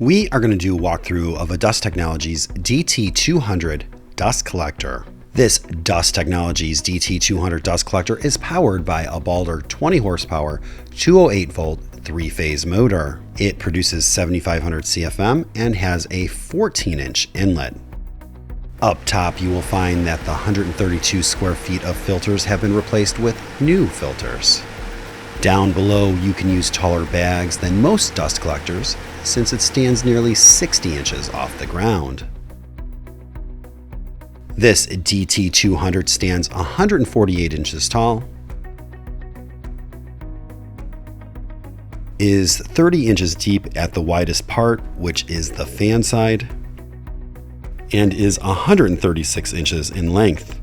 We are going to do a walkthrough of a Dust Technologies DT-200 dust collector. This Dust Technologies DT-200 dust collector is powered by a Balder 20 horsepower, 208 volt, 3-phase motor. It produces 7,500 CFM and has a 14-inch inlet. Up top, you will find that the 132 square feet of filters have been replaced with new filters. Down below, you can use taller bags than most dust collectors, since it stands nearly 60 inches off the ground. This DT-200 stands 148 inches tall, is 30 inches deep at the widest part, which is the fan side, and is 136 inches in length.